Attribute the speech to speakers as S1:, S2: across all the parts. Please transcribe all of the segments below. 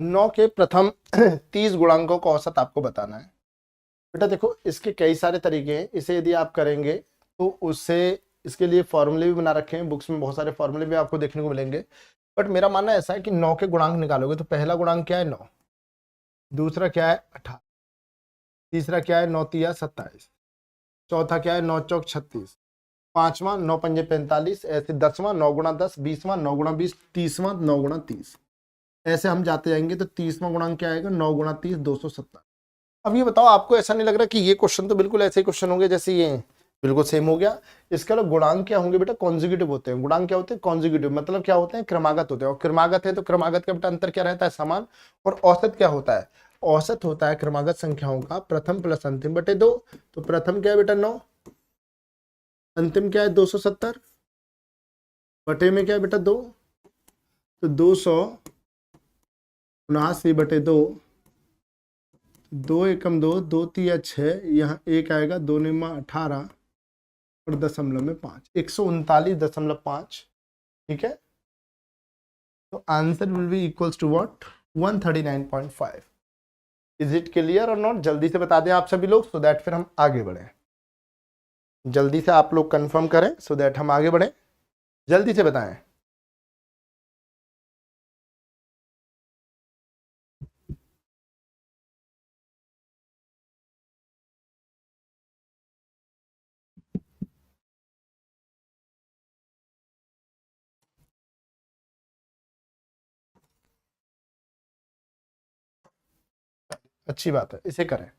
S1: 9 के प्रथम 30 गुणांकों का औसत आपको बताना है। बेटा देखो, इसके कई सारे तरीके हैं। इसे यदि आप करेंगे तो उससे इसके लिए फॉर्मूले भी बना रखे हैं, बुक्स में बहुत सारे फॉर्मूले भी आपको देखने को मिलेंगे। बट मेरा मानना ऐसा है कि 9 के गुणांक निकालोगे तो पहला गुणांक क्या है 9, दूसरा क्या है 18, तीसरा क्या है 9 तिया 27, चौथा क्या है 9 चौक 36, पांचवा 9 पंजे 45, ऐसे 10वां 9 गुणा 10, 20वां 9 गुणा 20, 30वां 9 गुणा 30। ऐसे हम जाते जाएंगे तो 30वां गुणांक क्या आएगा 9 गुणा 30 270। अब ये बताओ, आपको ऐसा नहीं लग रहा कि ये क्वेश्चन तो बिल्कुल ऐसे ही क्वेश्चन होंगे जैसे ये बिल्कुल सेम हो गया। इसके अलावा गुणांक क्या होंगे बेटा, कॉन्जिक्यूटिव होते हैं। गुणांक क्या होते हैं, कॉन्जिक्यूटिव, मतलब क्या होते हैं, क्रमागत होते हैं। और क्रमागत है तो क्रमागत का बेटा अंतर क्या रहता है, समान। और औसत क्या होता है, औसत होता है क्रमागत संख्याओं का प्रथम प्लस अंतिम बटे 2। तो प्रथम क्या है बेटा 9, अंतिम क्या है 270, बटे में क्या है बेटा 2, तो 279/2, 2 एकम 2, 2 तिया 6, यहाँ एक आएगा 2 निमा 18 और दशमलव में 5, 139.5। ठीक है, तो answer will be equals to what 139.5। Is it clear or not, जल्दी से बता दें आप सभी लोग सो दैट फिर हम आगे बढ़े। जल्दी से आप लोग कंफर्म करें सो दैट हम आगे बढ़े, जल्दी से बताएं। अच्छी बात है, इसे करें।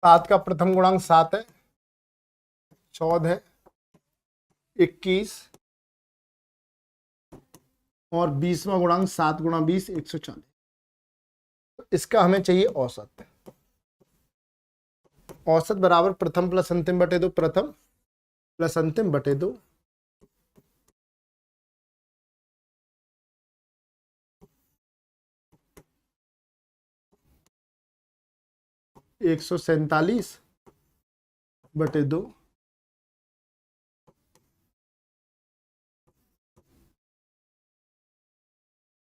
S1: सात का प्रथम गुणांक 7 है, 14 है, 21 और 20वां गुणांक 7 गुणा 20 140। इसका हमें चाहिए औसत। औसत बराबर प्रथम प्लस अंतिम बटे 2, प्रथम प्लस अंतिम बटे 2। एक 147/2,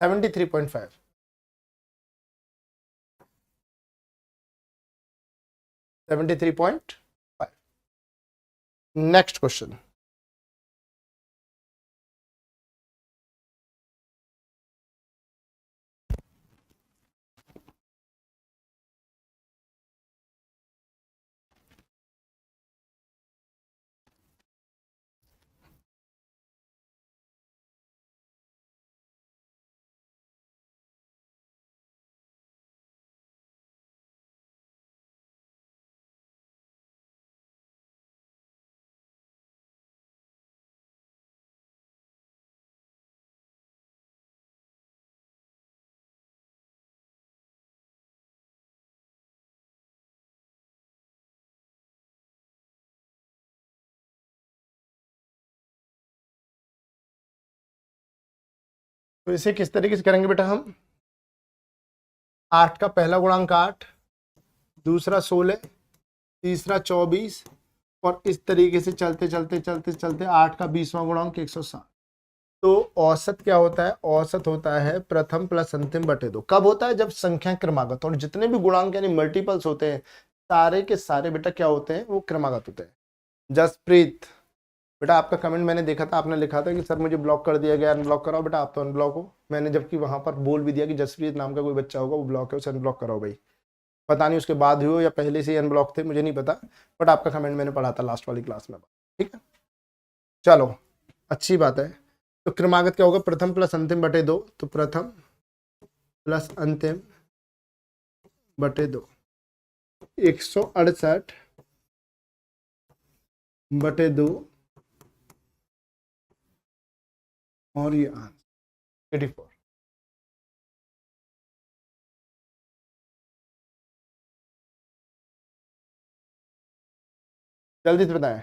S1: 73.5। 73.5। Next question. तो इसे किस तरीके से करेंगे बेटा हम, 8 का पहला गुणांक 8, दूसरा 16, तीसरा 24 और इस तरीके से चलते चलते चलते चलते 8 का 20वां गुणांक 160। तो औसत क्या होता है, औसत होता है प्रथम प्लस अंतिम बटे 2। कब होता है, जब संख्या क्रमागत, और जितने भी गुणांक यानी मल्टीपल्स होते हैं सारे के सारे बेटा क्या होते हैं, वो क्रमागत होते हैं। जसप्रीत, बेटा आपका कमेंट मैंने देखा था, आपने लिखा था कि सर मुझे ब्लॉक कर दिया गया, अनब्लॉक कराओ। बेटा आप तो अनब्लॉक हो, मैंने जबकि वहां पर बोल भी दिया कि जसप्रीत नाम का कोई बच्चा होगा वो ब्लॉक है, उसे अनब्लॉक कराओ भाई। पता नहीं उसके बाद हुए या पहले से ही अनब्लॉक थे, मुझे नहीं पता, बट आपका कमेंट मैंने पढ़ा था लास्ट वाली क्लास में। ठीक है, चलो अच्छी बात है। तो क्रमागत क्या होगा, प्रथम प्लस अंतिम बटे 2, तो प्रथम प्लस अंतिम बटे 2, 168 बटे 2, और ये आंसर 84। जल्दी से बताएं।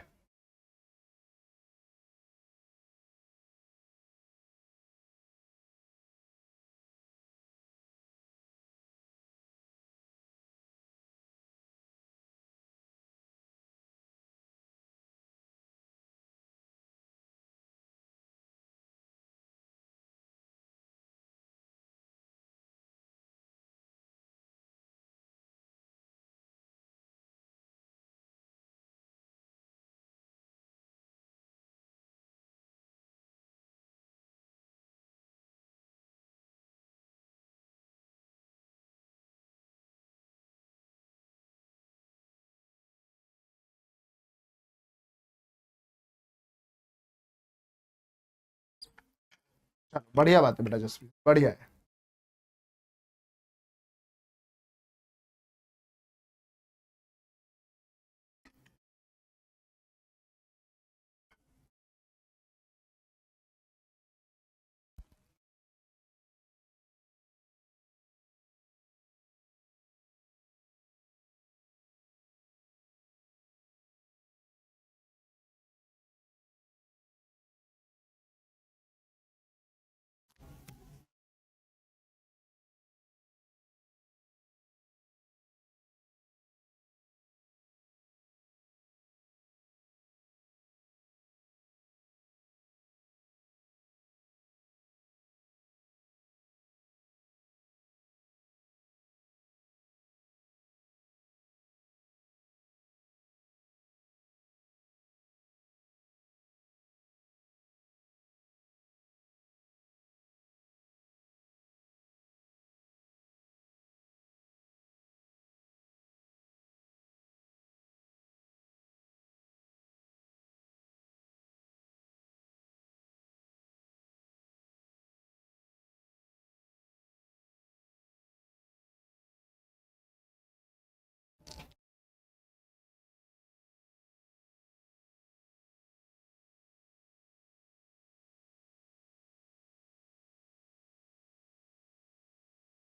S1: बढ़िया बात है बेटा जसप्रीत, बढ़िया है।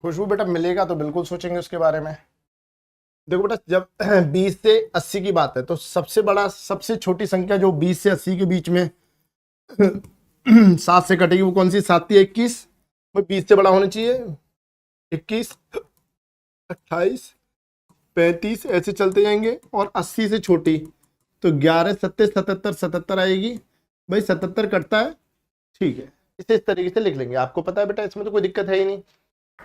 S1: खुशबू बेटा मिलेगा तो बिल्कुल सोचेंगे उसके बारे में। देखो बेटा जब 20 से 80 की बात है तो सबसे बड़ा सबसे छोटी संख्या जो 20 से 80 के बीच में 7 से कटेगी वो कौन सी, 7 या 21, वो 20 से बड़ा होना चाहिए। 21, 28, 35 ऐसे चलते जाएंगे, और 80 से छोटी तो 11, 27, 77, 77 आएगी। भाई 77 कटता है, ठीक है, इसे इस तरीके से लिख लेंगे। आपको पता है बेटा इसमें तो कोई दिक्कत है ही नहीं।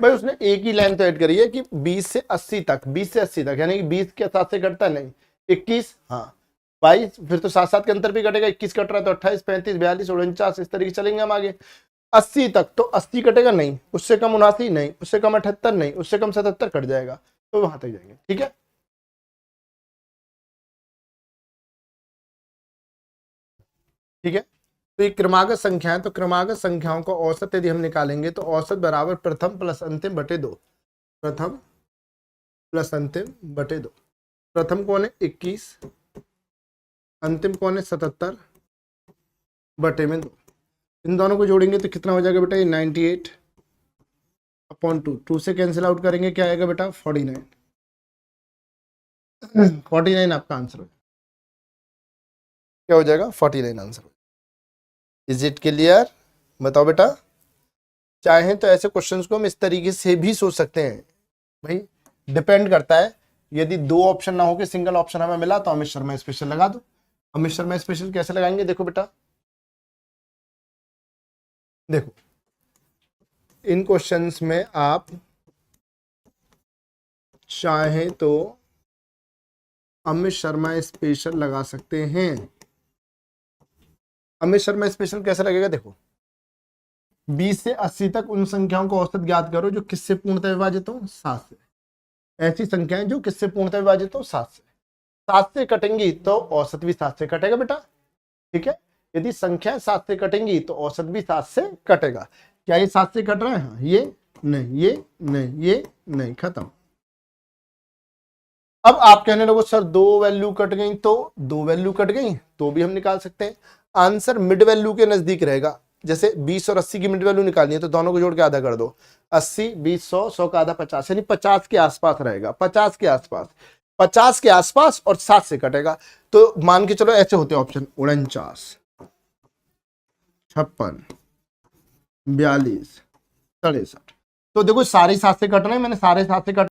S1: भाई उसने एक ही लाइन तो ऐड करी है कि 20 से 80 तक, 20 से 80 तक, यानी कि 20 के साथ से कटता है नहीं। 21, हाँ 22, फिर तो 7 7 के अंतर भी कटेगा, 21 कट रहा है तो 28, 35, 42, 49, इस तरीके चलेंगे हम आगे। 80 तक तो 80 कटेगा नहीं, उससे कम 79 नहीं, उससे कम 78 नहीं, उससे कम 77 कट जाएगा, तो वहां तक जाएंगे। ठीक है, ठीक है। तो ये क्रमागत संख्या है, तो क्रमागत संख्याओं का औसत यदि हम निकालेंगे तो औसत बराबर प्रथम प्लस अंतिम बटे 2, प्रथम प्लस अंतिम बटे 2। प्रथम कौन है 21, अंतिम कौन है 77 बटे में 2। इन दोनों को जोड़ेंगे तो कितना हो जाएगा बेटा, ये 98/2, 2 से कैंसिल आउट करेंगे क्या आएगा बेटा 49। 49 आपका आंसर हो, क्या हो जाएगा 49 आंसर हो। इज इट क्लियर, बताओ बेटा। चाहें तो ऐसे क्वेश्चंस को हम इस तरीके से भी सोच सकते हैं भाई, डिपेंड करता है। यदि दो ऑप्शन ना हो कि सिंगल ऑप्शन हमें मिला तो अमित शर्मा स्पेशल लगा दो। अमित शर्मा स्पेशल कैसे लगाएंगे, देखो बेटा, देखो इन क्वेश्चंस में आप चाहें तो अमित शर्मा स्पेशल लगा सकते हैं, अमित शर्मा स्पेशल कैसे लगेगा, देखो 20 से 80 तक उन संख्याओं को औसत ज्ञात करो जो किससे पूर्णतः विभाजित हो, 7 से। ऐसी संख्याएं जो किससे पूर्णतः विभाजित हो, 7 से। 7 से कटेंगी तो औसत भी 7 से कटेगा बेटा, ठीक है। यदि संख्याएं 7 से कटेंगी तो औसत भी 7 से कटेगा। क्या ये 7 से कट रहा है, हाँ, ये नहीं, ये नहीं, ये नहीं, खत्म। अब आप कहने लगो सर 2 वैल्यू कट गई, तो 2 वैल्यू कट गई तो भी हम निकाल सकते हैं। आंसर मिड वैल्यू के नजदीक रहेगा। जैसे 20 और 80 की मिड वैल्यू निकालनी है तो दोनों को जोड़ के आधा कर दो, 80 20 100 100 का आधा 50, यानी 50 के आसपास रहेगा, 50 के आसपास, 50 के आसपास, और 7 से कटेगा। तो मान के चलो ऐसे होते हैं ऑप्शन, 49 56 42 63। तो देखो सारे 7 से कट रहे हैं, मैंने सारे 7 से कट।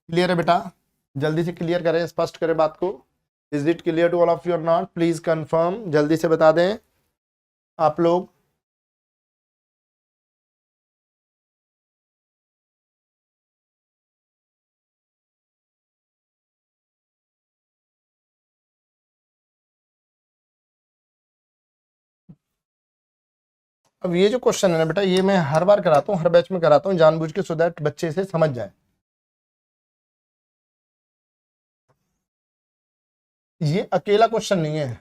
S1: क्लियर है बेटा, जल्दी से क्लियर करें, स्पष्ट करें बात को। Is it clear to all of you or not, please confirm, जल्दी से बता दें आप लोग। अब ये जो क्वेश्चन है ना बेटा, ये मैं हर बार कराता हूँ, हर बैच में कराता हूँ जानबूझ के, सो दैट बच्चे से समझ जाए। ये अकेला क्वेश्चन नहीं है,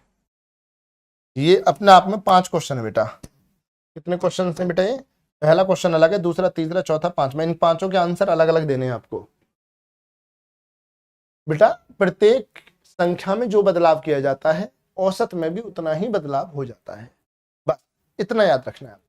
S1: ये अपने आप में 5 क्वेश्चन है बेटा। कितने क्वेश्चन है बेटा ये, पहला क्वेश्चन अलग है, दूसरा तीसरा चौथा पांचवा, इन पांचों के आंसर अलग अलग देने हैं आपको। बेटा प्रत्येक संख्या में जो बदलाव किया जाता है औसत में भी उतना ही बदलाव हो जाता है, बस इतना याद रखना है।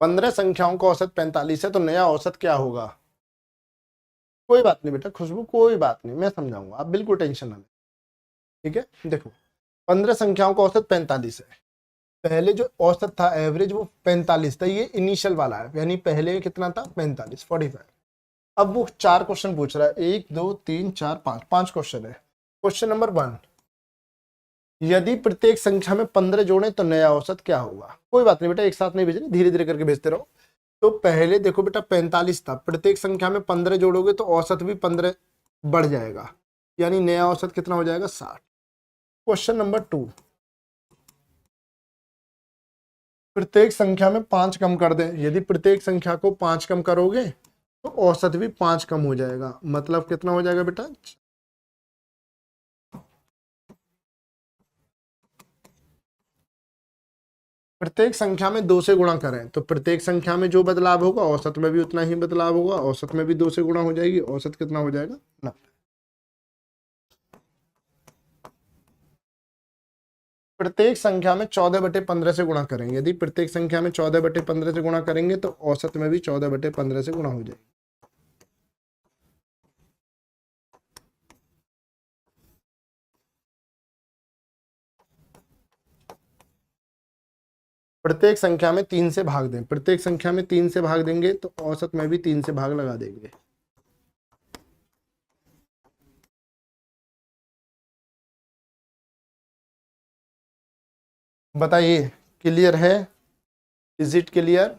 S1: 15 संख्याओं का औसत 45 है तो नया औसत क्या होगा। कोई बात नहीं बेटा खुशबू, कोई बात नहीं, मैं समझाऊंगा, आप बिल्कुल टेंशन ना लें, ठीक है। देखो 15 संख्याओं का औसत 45 है, पहले जो औसत था एवरेज वो 45 था, ये इनिशियल वाला है, यानी पहले कितना था 45 45। अब वो 4 क्वेश्चन पूछ रहा है, 1 2 3 4 5, 5 क्वेश्चन है। क्वेश्चन नंबर 1, यदि प्रत्येक संख्या में 15 जोड़ें तो नया औसत क्या होगा। कोई बात नहीं बेटा, एक साथ नहीं भेजने, धीरे धीरे करके भेजते रहो। तो पहले देखो बेटा 45 था, प्रत्येक संख्या में 15 जोड़ोगे तो औसत भी 15 बढ़ जाएगा, यानी नया औसत कितना हो जाएगा 60। क्वेश्चन नंबर 2, प्रत्येक संख्या में 5 कम कर दें, यदि प्रत्येक संख्या को 5 कम करोगे तो औसत भी 5 कम हो जाएगा, मतलब कितना हो जाएगा बेटा। प्रत्येक संख्या में 2 से गुणा करें तो प्रत्येक संख्या में जो बदलाव होगा औसत में भी उतना ही बदलाव होगा, औसत में भी 2 से गुणा हो जाएगी, औसत कितना हो जाएगा 90। प्रत्येक संख्या में 14/15 से गुणा करेंगे, यदि प्रत्येक संख्या में 14/15 से गुणा करेंगे तो औसत में भी 14/15 से गुणा हो जाएगी। प्रत्येक संख्या में 3 से भाग दें, प्रत्येक संख्या में 3 से भाग देंगे तो औसत में भी 3 से भाग लगा देंगे। बताइए क्लियर है? Is it clear?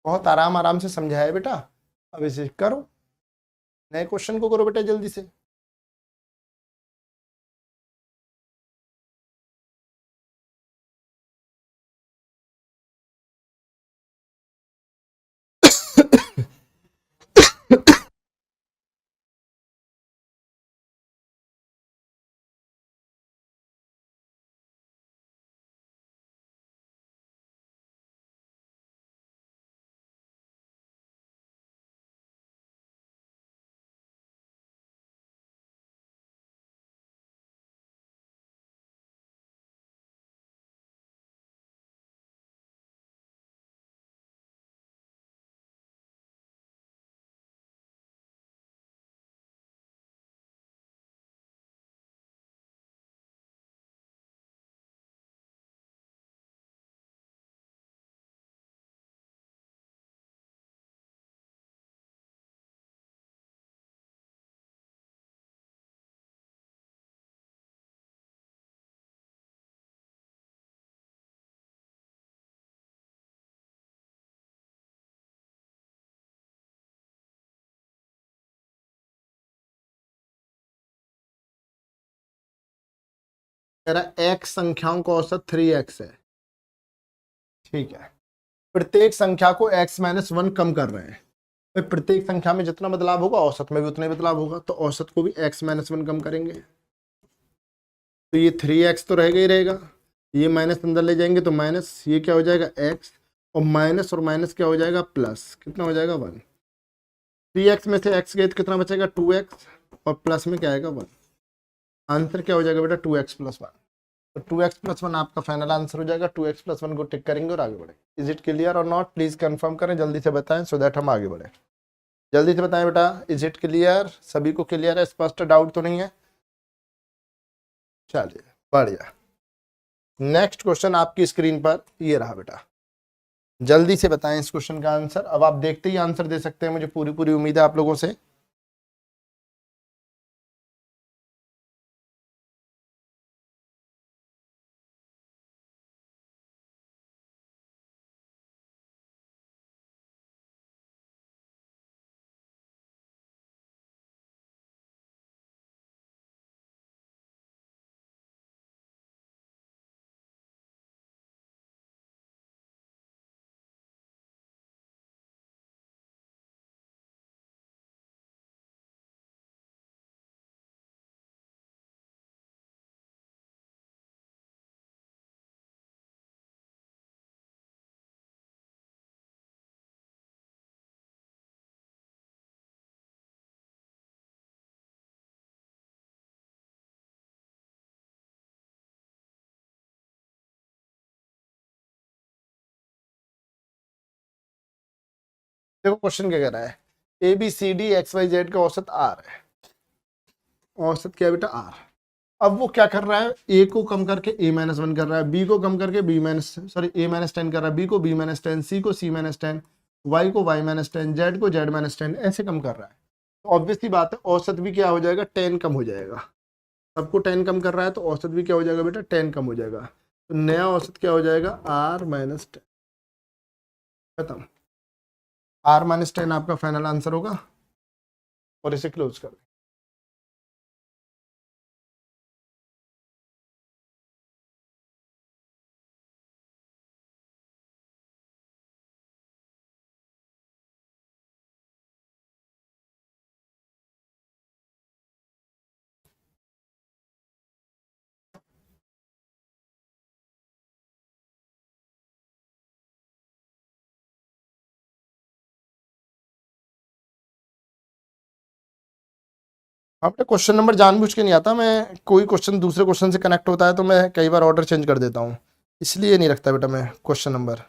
S1: बहुत आराम आराम से समझाया बेटा, अब इसे करो, नए क्वेश्चन को करो बेटा जल्दी से। मेरा x संख्याओं का औसत 3x है, ठीक है। प्रत्येक संख्या को x-1 कम कर रहे हैं, तो प्रत्येक संख्या में जितना बदलाव होगा औसत में भी उतना ही बदलाव होगा, तो औसत को भी x-1 कम करेंगे। तो ये 3x तो रहेगा ही रहेगा, ये माइनस अंदर ले जाएंगे तो माइनस, ये क्या हो जाएगा x, और माइनस क्या हो जाएगा प्लस, कितना हो जाएगा 1। 3x में से x गए तो कितना बचेगा 2x, और प्लस में क्या आएगा 1। आंसर क्या हो जाएगा बेटा 2x + 1। तो 2x + 1 आपका फाइनल आंसर हो जाएगा। 2x + 1 को टिक करेंगे और आगे बढ़े। Is it clear or not? Please confirm करें, जल्दी से बताएं सो दैट हम आगे बढ़े। जल्दी से बताएं बेटा, इज इट क्लियर? सभी को क्लियर है, स्पष्ट, डाउट तो नहीं है? चलिए बढ़िया। नेक्स्ट क्वेश्चन आपकी स्क्रीन पर ये रहा बेटा, जल्दी से बताएं इस क्वेश्चन का आंसर। अब आप देखते ही आंसर दे सकते हैं, मुझे पूरी पूरी उम्मीद है आप लोगों से। देखो क्वेश्चन क्या कह रहा है, ABCD XYZ का औसत R है। औसत क्या है बेटा? R। अब वो क्या कर रहा है, A को कम करके A-1 कर रहा है, B को कम करके A-10 कर रहा है, B को B-10, C को C-10, Y को Y-10, Z को Z-10, ऐसे कम कर रहा है। तो ऑब्वियसली बात है औसत भी क्या हो जाएगा, 10 कम हो जाएगा। सबको 10 कम कर रहा है तो औसत भी क्या हो जाएगा बेटा, 10 कम हो जाएगा। तो नया औसत क्या हो जाएगा, R-10। खत्म। R-10 आपका फाइनल आंसर होगा और इसे क्लोज कर दें। आपने क्वेश्चन नंबर जानबूझ के नहीं आता, मैं कोई क्वेश्चन दूसरे क्वेश्चन से कनेक्ट होता है तो मैं कई बार ऑर्डर चेंज कर देता हूँ, इसलिए नहीं रखता बेटा मैं क्वेश्चन नंबर।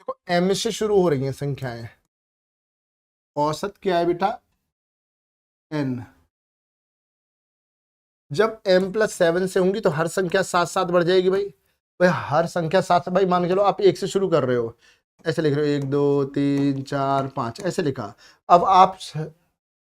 S1: देखो M से शुरू हो रही हैं संख्याएं, औसत क्या है बेटा, N। जब M+7 से होंगी तो हर संख्या साथ साथ बढ़ जाएगी भाई। भाई हर संख्या साथ, भाई मान के चलो आप 1 से शुरू कर रहे हो, ऐसे लिख रहे हो 1 2 3 4 5 ऐसे लिखा। अब आप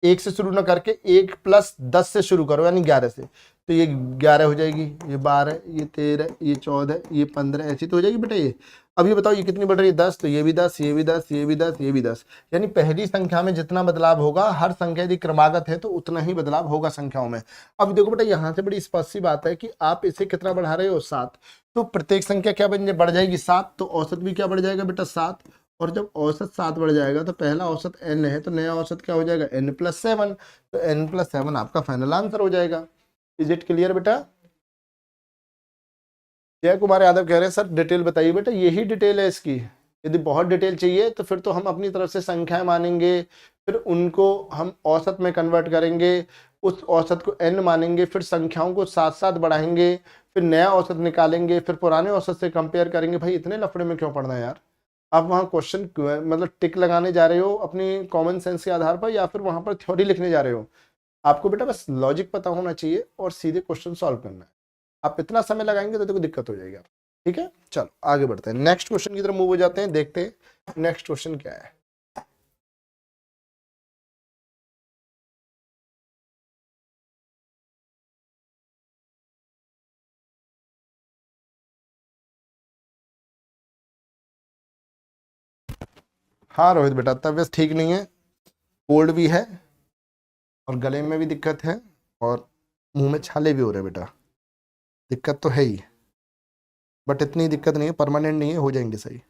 S1: 1 से शुरू ना करके 1+10 से शुरू करो यानी 11 से, तो ये 11 हो जाएगी, ये 12, ये 13, ये 14, ये 15, ऐसी तो हो जाएगी बेटा ये। अब ये बताओ ये कितनी बढ़ रही है, 10, तो ये भी 10, ये भी 10, ये भी 10, ये भी 10। यानी पहली संख्या में जितना बदलाव होगा, हर संख्या यदि क्रमागत है तो उतना ही बदलाव होगा संख्याओं में। अब देखो बेटा यहाँ से बड़ी स्पष्ट सी बात है कि आप इसे कितना बढ़ा रहे हो, 7, तो प्रत्येक संख्या क्या बढ़ जाएगी, 7, तो औसत भी क्या बढ़ जाएगा बेटा, 7। और जब औसत 7 बढ़ जाएगा तो पहला औसत n है, तो नया औसत क्या हो जाएगा, n+7। तो n+7 आपका फाइनल आंसर हो जाएगा। इज इट क्लियर बेटा? जय कुमार यादव कह रहे हैं सर डिटेल बताइए बेटा, यही डिटेल है इसकी। यदि बहुत डिटेल चाहिए तो फिर तो हम अपनी तरफ से संख्याएं मानेंगे, फिर उनको हम औसत में कन्वर्ट करेंगे, उस औसत को n मानेंगे, फिर संख्याओं को साथ साथ बढ़ाएंगे, फिर नया औसत निकालेंगे, फिर पुराने औसत से कंपेयर करेंगे। भाई इतने लफड़े में क्यों पढ़ना है यार? आप वहाँ क्वेश्चन मतलब टिक लगाने जा रहे हो अपनी कॉमन सेंस के आधार पर, या फिर वहां पर थ्योरी लिखने जा रहे हो? आपको बेटा बस लॉजिक पता होना चाहिए और सीधे क्वेश्चन सॉल्व करना है। आप इतना समय लगाएंगे तो देखो दिक्कत हो जाएगी आप। ठीक है, चलो आगे बढ़ते हैं, नेक्स्ट क्वेश्चन की तरफ मूव हो जाते हैं, देखते हैं नेक्स्ट क्वेश्चन क्या है। हाँ रोहित बेटा, तबीयत ठीक नहीं है, कोल्ड भी है और गले में भी दिक्कत है और मुंह में छाले भी हो रहे हैं बेटा। दिक्कत तो है ही, बट इतनी दिक्कत नहीं है, परमानेंट नहीं है, हो जाएंगे सही।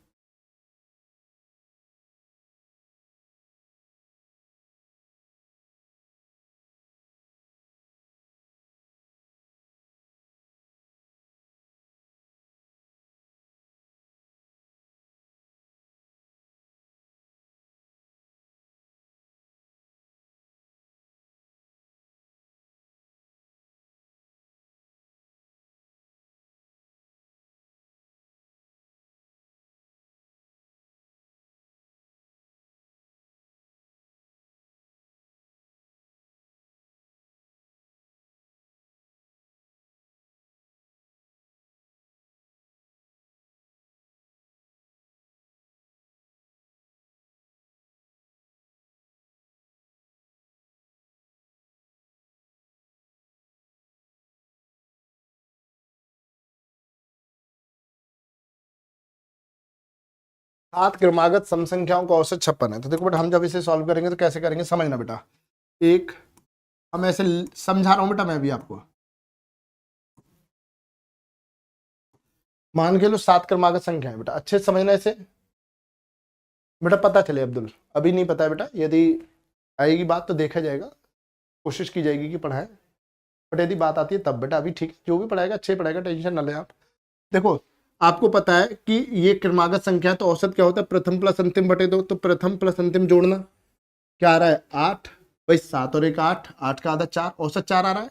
S1: सात क्रमागत सम संख्याओं का औसत 56 है। तो देखो बेटा हम जब इसे सॉल्व करेंगे तो कैसे करेंगे समझना बेटा। एक, हम ऐसे समझा रहा हूं बेटा मैं भी आपको, मान के लो 7 क्रमागत संख्या है बेटा, अच्छे से समझना इसे बेटा, पता चले अब्दुल, अभी नहीं पता है बेटा, यदि आएगी बात तो देखा जाएगा, कोशिश की जाएगी कि पढ़ाए, बट यदि बात आती है तब बेटा अभी ठीक है, जो भी पढ़ाएगा अच्छे पढ़ाएगा, टेंशन ना ले आप। देखो आपको पता है कि ये क्रमागत संख्या, तो औसत क्या होता है, प्रथम प्लस अंतिम बटे 2, तो प्रथम प्लस अंतिम जोड़ना क्या आ रहा है 8, भाई 7 और 1 8, 8 का आधा 4, औसत 4 आ रहा है।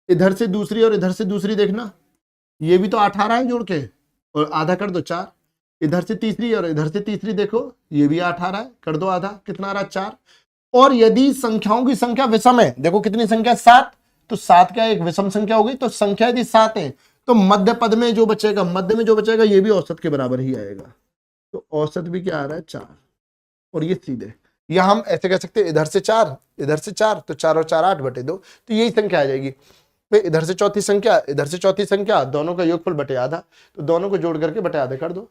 S1: इधर से दूसरी और इधर से दूसरी देखना, ये भी तो 8 आ रहा है जोड़ के, और आधा कर दो 4, इधर से तीसरी और इधर से तीसरी देखो, ये भी 8 आ रहा है, कर दो आधा, कितना आ रहा है 4। और यदि संख्याओं की संख्या विषम है, देखो कितनी संख्या 7, तो 7 क्या एक विषम संख्या हो गई, तो संख्या यदि 7 है तो मध्य पद में जो बचेगा, मध्य में जो बचेगा ये भी औसत के बराबर ही आएगा, तो औसत भी क्या आ रहा है 4। और ये सीधे, या हम ऐसे कह सकते हैं इधर से 4 इधर से 4, तो 4 और 4 8 बटे 2, तो यही संख्या आ जाएगी। भाई इधर से चौथी संख्या इधर से चौथी संख्या, दोनों का योगफल बटे आधा, तो दोनों को जोड़ करके बटे आधे कर दो,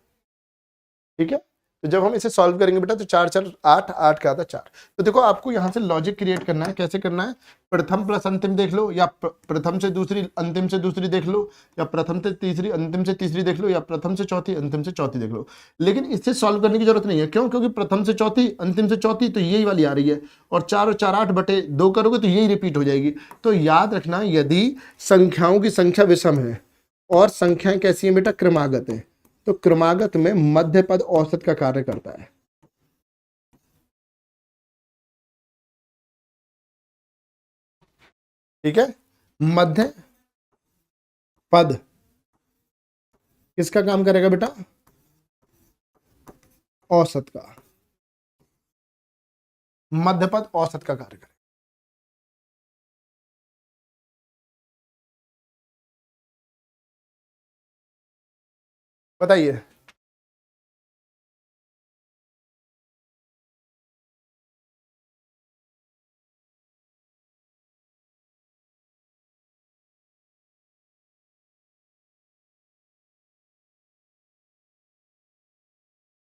S1: ठीक है। तो जब हम इसे सॉल्व करेंगे बेटा, तो 4 4 8, 8 का आधा 4। तो देखो आपको यहाँ से लॉजिक क्रिएट करना है, कैसे करना है, प्रथम प्लस अंतिम देख लो, या प्रथम से दूसरी अंतिम से दूसरी देख लो, या प्रथम से तीसरी अंतिम से तीसरी देख लो, या प्रथम से चौथी अंतिम से चौथी देख लो। लेकिन इससे सॉल्व करने की जरूरत नहीं है, क्यों, क्योंकि प्रथम से चौथी अंतिम से चौथी तो यही वाली आ रही है, और 4 और 4 8 बटे 2 करोगे तो यही रिपीट हो जाएगी। तो याद रखना, यदि संख्याओं की संख्या विषम है और संख्याएं कैसी है बेटा, क्रमागत है, तो क्रमागत में मध्य पद औसत का कार्य करता है। ठीक है, मध्य पद किसका काम करेगा बेटा, औसत का, मध्य पद औसत का कार्य करेगा। बताइए,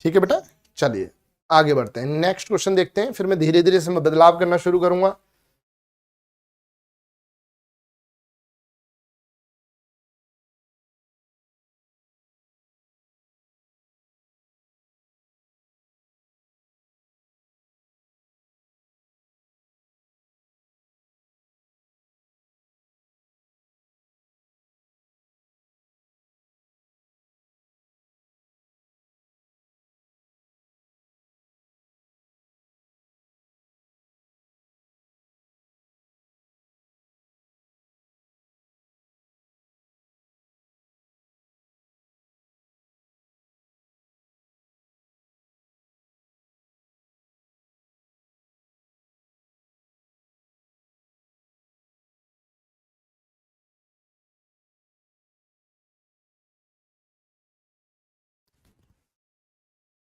S1: ठीक है बेटा, चलिए आगे बढ़ते हैं, नेक्स्ट क्वेश्चन देखते हैं, फिर मैं धीरे धीरे इसमें बदलाव करना शुरू करूंगा।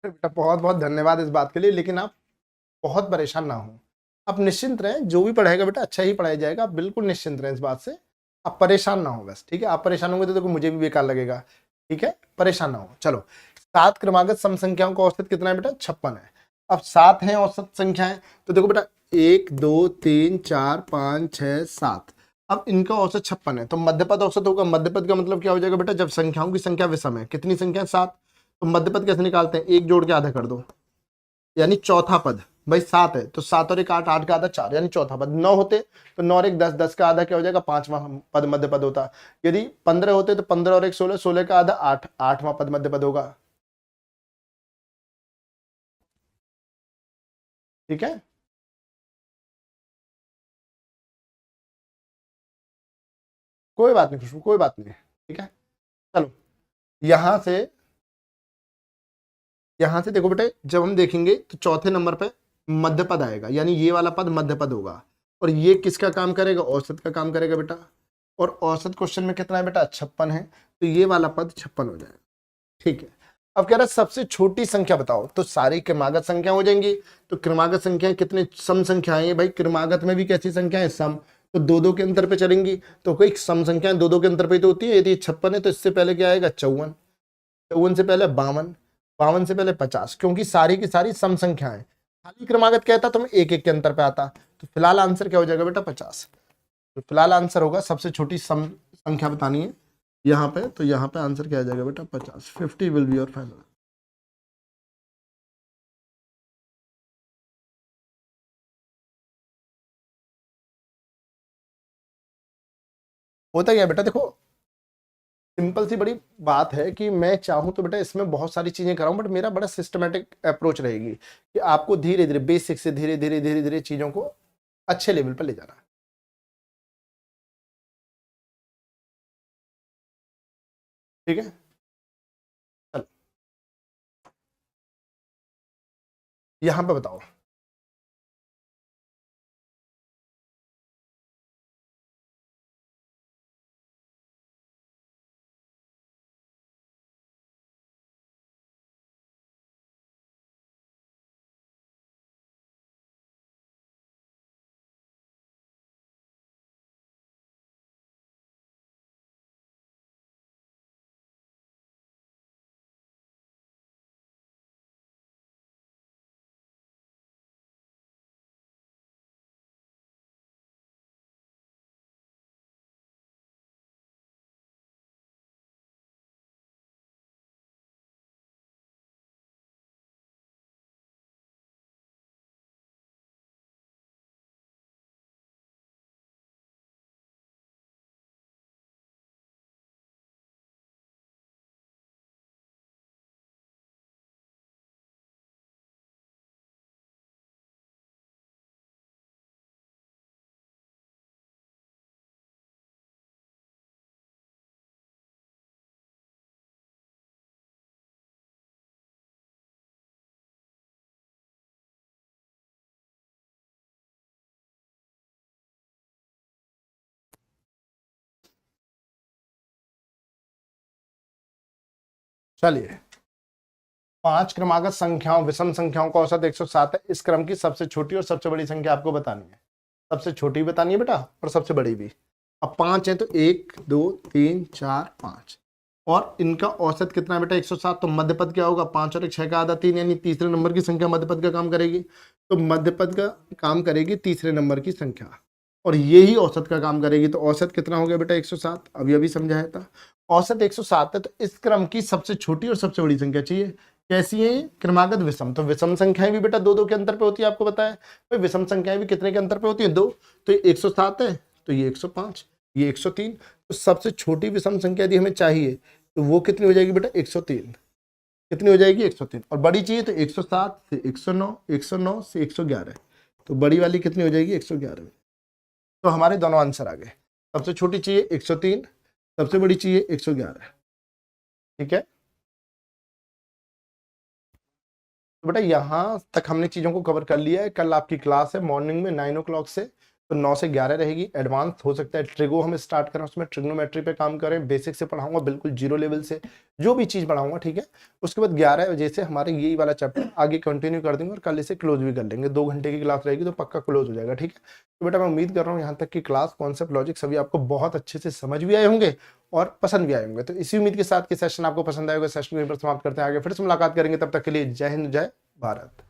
S1: बेटा बहुत बहुत धन्यवाद इस बात के लिए, लेकिन आप बहुत परेशान ना हो, आप निश्चिंत रहें, जो भी पढ़ाएगा बेटा अच्छा ही पढ़ाया जाएगा, आप बिल्कुल निश्चिंत रहें इस बात से, आप परेशान ना हो बस, ठीक है। आप परेशान होंगे तो देखो मुझे भी बेकार लगेगा, ठीक है, परेशान ना हो। चलो, 7 क्रमागत सम संख्याओं का औसत कितना है बेटा, 56 है। अब 7 है औसत संख्याएं, तो देखो बेटा 1 2 3 4 5 6 7, अब इनका औसत 56 है, तो मध्यपद औसत होगा। मध्यपद का मतलब क्या हो जाएगा बेटा, जब संख्याओं की संख्या विषम है, कितनी संख्या 7, तो मध्यपद कैसे निकालते हैं, एक जोड़ के आधा कर दो, यानी चौथा पद, भाई 7 है तो 7 और 1 8, 8 का आधा 4, यानी चौथा पद। 9 होते तो 9 और 1 10, 10 का आधा क्या हो जाएगा, पांचवा पद मध्य पद होता। यदि 15 होते तो 15 और 1 16, 16 का आधा 8, आठवां पद मध्य पद होगा, ठीक है। कोई बात नहीं खुशबू, कोई बात नहीं, ठीक है। चलो, यहां से देखो बेटे, जब हम देखेंगे तो चौथे नंबर पे मध्य पद आएगा, यानी ये वाला पद मध्य पद होगा, और ये किसका काम करेगा, औसत का काम करेगा बेटा। और औसत क्वेश्चन में कितना है बेटा, 56 है, तो ये वाला पद 56 हो जाएगा, ठीक है। अब कह रहा है सबसे छोटी संख्या बताओ, तो सारी क्रमागत संख्या हो जाएंगी। तो क्रमागत संख्याएं कितने, सम संख्याएं हैं भाई, क्रमागत में भी कैसी संख्याएं, सम, तो दो दो के अंतर पे चलेंगी, तो कोई सम संख्याएं दो दो के अंतर पे तो होती है। यदि 56 है तो इससे पहले क्या आएगा, 54, 54 से पहले 52, 52 से पहले 50, क्योंकि सारी की सारी सम संख्याएं। खाली क्रमागत कहता तो मैं एक एक के अंतर पे आता, तो फिलहाल आंसर क्या हो जाएगा बेटा, 50। तो फिलहाल आंसर होगा, सबसे छोटी सम संख्या बतानी है, यहाँ पे, तो यहाँ पे आंसर क्या आ जाएगा बेटा 50, 50 विल बी योर फाइनल। होता क्या है बेटा, देखो सिंपल सी बड़ी बात है कि मैं चाहूं तो बेटा इसमें बहुत सारी चीजें कराऊं, बट मेरा बड़ा सिस्टमेटिक अप्रोच रहेगी कि आपको धीरे धीरे बेसिक से धीरे धीरे धीरे धीरे चीजों को अच्छे लेवल पर ले जाना है। ठीक है, चलो यहां पे बताओ। चलिए, 5 क्रमागत संख्याओं विषम संख्याओं का औसत 107 है। इस क्रम की सबसे छोटी और सबसे बड़ी संख्या आपको बतानी है। सबसे छोटी भी बतानी है बेटा और सबसे बड़ी भी। अब 5 है तो 1 2 3 4 5, और इनका औसत कितना है बेटा 107। तो मध्यपद क्या होगा, 5 और 1 6 का आधा 3, यानी तीसरे नंबर की संख्या मध्यपद का काम करेगी। तो मध्यपद का काम करेगी तीसरे नंबर की संख्या, और यही औसत का काम करेगी। तो औसत कितना हो गया बेटा 107, अभी अभी समझाया था। औसत 107 है, तो इस क्रम की सबसे छोटी और सबसे बड़ी संख्या चाहिए। कैसी है, क्रमागत विषम। तो विषम संख्याएं भी बेटा 2 2 के अंतर पे होती है, आपको पता है। तो विषम संख्याएं भी कितने के अंतर पे होती है, 2। तो ये 107 है, तो ये 105, ये 103। तो सबसे छोटी विषम संख्या यदि हमें चाहिए तो वो कितनी हो जाएगी बेटा 103। कितनी हो जाएगी 103। और बड़ी चाहिए तो 107 से 109, 109 से 111। तो बड़ी वाली कितनी हो जाएगी 111। तो हमारे दोनों आंसर आ गए। सबसे छोटी चाहिए 103, सबसे बड़ी चाहिए 111। ठीक है, तो बेटा यहाँ तक हमने चीज़ों को कवर कर लिया है। कल आपकी क्लास है मॉर्निंग में 9 o'clock से, तो 9 से 11 रहेगी। एडवांस हो सकता है ट्रिगो हम स्टार्ट करें, उसमें ट्रिग्नोमेट्री पे काम करें। बेसिक से पढ़ाऊंगा, बिल्कुल जीरो लेवल से जो भी चीज़ पढ़ाऊंगा। ठीक है, उसके बाद 11 बजे से हमारे यही वाला चैप्टर आगे कंटिन्यू कर देंगे, और कल इसे क्लोज भी कर लेंगे। 2 घंटे की क्लास रहेगी तो पक्का क्लोज हो जाएगा। ठीक है, तो बेटा मैं उम्मीद कर रहा हूँ यहाँ तक की क्लास कॉन्सेप्ट लॉजिक सभी आपको बहुत अच्छे से समझ भी आए होंगे और पसंद भी आए होंगे। तो इसी उम्मीद के साथ कि सेशन आपको पसंद आएगा, सेशन को यहीं पर समाप्त करते हैं। आगे फिर से मुलाकात करेंगे, तब तक के लिए जय हिंद, जय भारत।